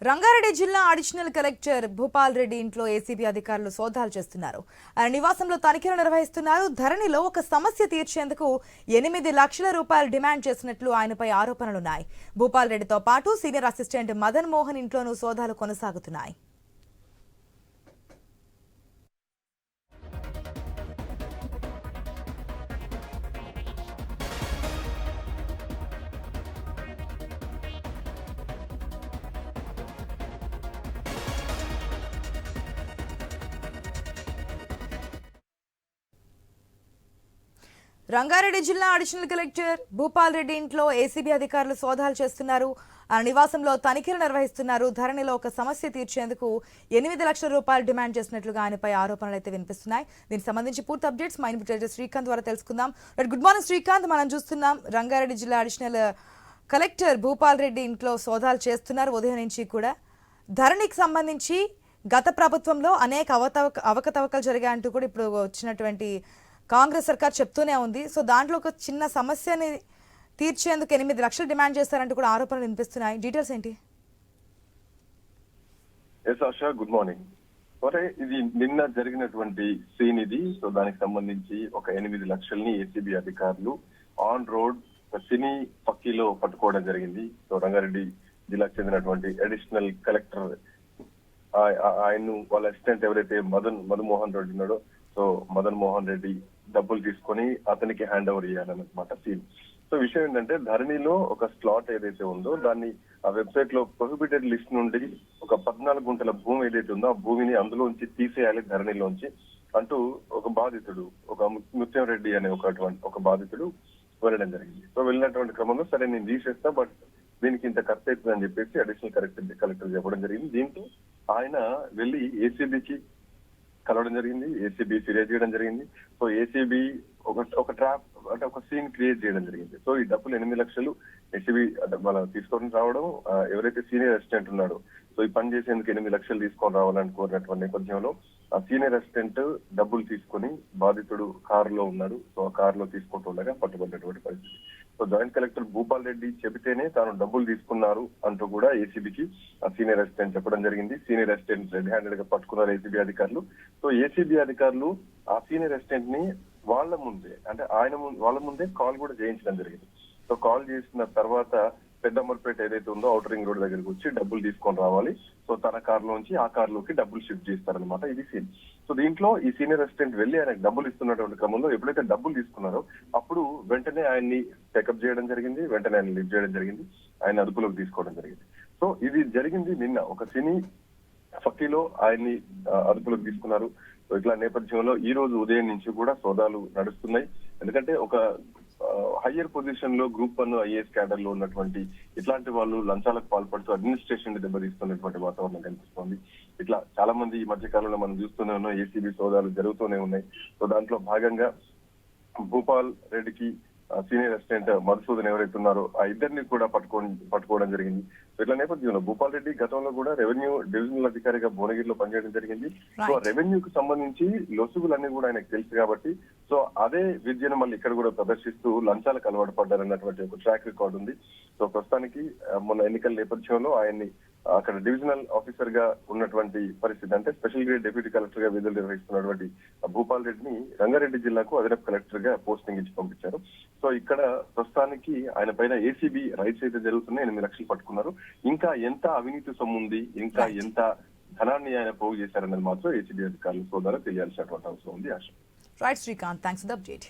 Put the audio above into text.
రంగారెడ్డి జిల్లా additional collector Bhupal Reddy ఇంట్లో ACB అధికారులు సోదాలు చేస్తున్నారు. ఆయన నివాసంలో తనిఖీలు నిర్వహిస్తున్నారు. ధరణిలో ఒక సమస్య తీర్చేందుకు 8 లక్షల రూపాయలు డిమాండ్ చేసినట్లు ఆయనపై ఆరోపణలున్నాయి. భూపాల్ రెడ్డితో పాటు సీనియర్ అసిస్టెంట్ మదన్ మోహన్ ఇంట్లోనూ సోదాలు కొనసాగుతున్నాయి. రంగారెడ్డి జిల్లా అడిషనల్ కలెక్టర్ భూపాల్ రెడ్డి ఇంట్లో ఏసీబీ అధికారులు సోదాలు చేస్తున్నారు. ఆ నివాసంలో తనిఖీలు నిర్వహిస్తున్నారు. ధరణిలో ఒక సమస్య తీర్చేందుకు 8 లక్షల రూపాయలు డిమాండ్ చేసినట్లుగా ఆయనపై ఆరోపణలు అయితే వినిపిస్తున్నాయి. దీనికి సంబంధించి పూర్తి అప్డేట్స్ మా ఇన్విటేటర్ శ్రీకాంత్ ద్వారా తెలుసుకుందాం. Good morning Srikanth. మనం చూస్తున్నాం రంగారెడ్డి జిల్లా అడిషనల్ కలెక్టర్ భూపాల్ రెడ్డి ఇంట్లో సోదాలు చేస్తున్నారు ఉదయం నుంచి కూడా. ధరణికి సంబంధించి గత ప్రభుత్వంలో అనేక అవకతవకలు జరిగాయంటూ కూడా ఇప్పుడు వచ్చినటువంటి కాంగ్రెస్ సర్కార్ చెప్తూనే ఉంది. సో దాంట్లో ఒక చిన్న సమస్యని తీర్చేందుకు 8 లక్షలు డిమాండ్ చేస్తారంటూ కూడా ఆరోపణలు వినిపిస్తున్నాయి. డీటెయిల్స్ ఏంటి? ASHA, good morning. ఇది నిన్న జరిగినటువంటి సీన్ ఇది. సో దానికి సంబంధించి ఒక 8 లక్షల్ని ఏసీబీ అధికారులు ఆన్ రోడ్ సినీ పక్కీలో పట్టుకోవడం జరిగింది. సో రంగారెడ్డి జిల్లాకు చెందినటువంటి అడిషనల్ కలెక్టర్ ఆయన వాళ్ళ అసిస్టెంట్ ఎవరైతే మధుమోహన్ రెడ్డి ఉన్నాడో, సో మదన్ మోహన్ రెడ్డి డబ్బులు తీసుకొని అతనికి హ్యాండ్ ఓవర్ చేయాలన్నమాట సీన్. సో విషయం ఏంటంటే, ధరణిలో ఒక స్లాట్ ఏదైతే ఉందో దాన్ని ఆ వెబ్సైట్ లో ప్రొహిబిటెడ్ లిస్ట్ నుండి ఒక 14 గుంటల భూమి ఏదైతే ఉందో ఆ భూమిని అందులోంచి తీసేయాలి ధరణిలోంచి అంటూ ఒక బాధితుడు, ఒక ముత్యం రెడ్డి అనే ఒక బాధితుడు వెళ్ళడం జరిగింది. సో వెళ్ళినటువంటి క్రమంలో సరే నేను తీసేస్తా, బట్ దీనికి ఇంత ఖర్చు అవుతుంది అని చెప్పేసి అడిషనల్ కలెక్టర్ చెప్పడం జరిగింది. దీంతో ఆయన వెళ్ళి ఏసీబీకి కలవడం జరిగింది, ఏసీబీ ఫిర్యాదు చేయడం జరిగింది. సో ఏసీబీ ఒక ట్రాప్ అంటే ఒక సీన్ క్రియేట్ చేయడం జరిగింది. సో ఈ డబ్బులు 8 లక్షలు ఏసీబీ మన తీసుకొని రావడం, ఎవరైతే సీనియర్ అసిస్టెంట్ ఉన్నాడో సో ఈ పని చేసేందుకు 8 లక్షలు తీసుకొని రావాలని కోరినటువంటి నేపథ్యంలో ఆ సీనియర్ అసిస్టెంట్ డబ్బులు తీసుకొని బాధితుడు కారులో ఉన్నాడు. సో ఆ కారులో తీసుకుంటూ ఉండగా పట్టుబడినటువంటి పరిస్థితి. So joint collector Bhupal Reddy చెబితేనే తాను డబ్బులు తీసుకున్నారు అంటూ కూడా ఏసీబీకి సీనియర్ అసిస్టెంట్ చెప్పడం జరిగింది. సీనియర్ అసిస్టెంట్ రెడ్ హ్యాండెడ్ గా పట్టుకున్నారు ఏసీబీ అధికారులు. సో ఏసీబీ అధికారులు ఆ సీనియర్ అసిస్టెంట్ ని వాళ్ళ ముందే కాల్ కూడా చేయించడం జరిగింది. సో కాల్ చేసిన తర్వాత పెద్దమ్మర్పేట ఏదైతే ఉందో ఔటర్ రింగ్ రోడ్ దగ్గరికి వచ్చి డబ్బులు తీసుకొని రావాలి. సో తన కారులోంచి ఆ కారులోకి డబ్బులు షిఫ్ట్ చేస్తారనమాట. ఇది సీన్. సో దీంట్లో ఈ సీనియర్ అసిస్టెంట్ వెళ్ళి ఆయనకు డబ్బులు ఇస్తున్నటువంటి క్రమంలో ఎప్పుడైతే డబ్బులు తీసుకున్నారో అప్పుడు వెంటనే ఆయన్ని టేకప్ చేయడం జరిగింది, వెంటనే ఆయన లిఫ్ట్ చేయడం జరిగింది, ఆయన అదుపులోకి తీసుకోవడం జరిగింది. సో ఇది జరిగింది నిన్న. ఒక సినీ ఫక్కీలో ఆయన్ని అదుపులోకి తీసుకున్నారు. సో ఇట్లా నేపథ్యంలో ఈ రోజు ఉదయం నుంచి కూడా సోదాలు నడుస్తున్నాయి. ఎందుకంటే ఒక హయ్యర్ పొజిషన్ లో గ్రూప్ 1 ఐఏఎస్ క్యాడర్ లో ఉన్నటువంటి ఇట్లాంటి వాళ్ళు లంచాలకు పాల్పడుతూ అడ్మినిస్ట్రేషన్ ని దెబ్బతీస్తున్నటువంటి వాతావరణం కనిపిస్తోంది. ఇట్లా చాలా మంది ఈ మధ్య కాలంలో మనం చూస్తూనే ఉన్నాం, ఏసీబీ సోదాలు జరుగుతూనే ఉన్నాయి. సో దాంట్లో భాగంగా భూపాల్ రెడ్డికి సీనియర్ అసిస్టెంట్ మధుసూదన్ ఎవరైతే ఉన్నారో ఆ ఇద్దరిని కూడా పట్టుకోవడం జరిగింది. ఇట్లా నేపథ్యంలో భూపాల్ రెడ్డి గతంలో కూడా రెవెన్యూ డివిజనల్ అధికారిగా భువనగిరిలో పనిచేయడం జరిగింది. సో రెవెన్యూకి సంబంధించి లొసుగులన్నీ కూడా ఆయనకు తెలుసు కాబట్టి సో అదే విద్యను మళ్ళీ ఇక్కడ కూడా ప్రదర్శిస్తూ లంచాలకు అలవాటు పడ్డారన్నటువంటి ఒక ట్రాక్ రికార్డు ఉంది. సో ప్రస్తుతానికి మొన్న ఎన్నికల నేపథ్యంలో ఆయన్ని అక్కడ డివిజనల్ ఆఫీసర్ గా ఉన్నటువంటి పరిస్థితి, అంటే స్పెషల్ గ్రేడ్ డిప్యూటీ కలెక్టర్ గా విధులు నిర్వహిస్తున్నటువంటి భూపాల్ రెడ్డిని రంగారెడ్డి జిల్లాకు అదనపు కలెక్టర్ గా పోస్టింగ్ ఇచ్చి పంపించారు. సో ఇక్కడ ప్రస్తుతానికి ఆయన పైన ఏసీబీ రైట్స్ అయితే జరుగుతున్నాయి. 8 లక్షలు పట్టుకున్నారు. ఇంకా ఎంత అవినీతి సొమ్ము ఉంది, ఇంకా ఎంత ధనాన్ని ఆయన పోగు చేశారన్నది మాత్రం ఏసీబీ అధికారులు సోదాలు తెలియాల్సినటువంటి అవసరం ఉంది. Asha. Right Srikanth, thanks for the update.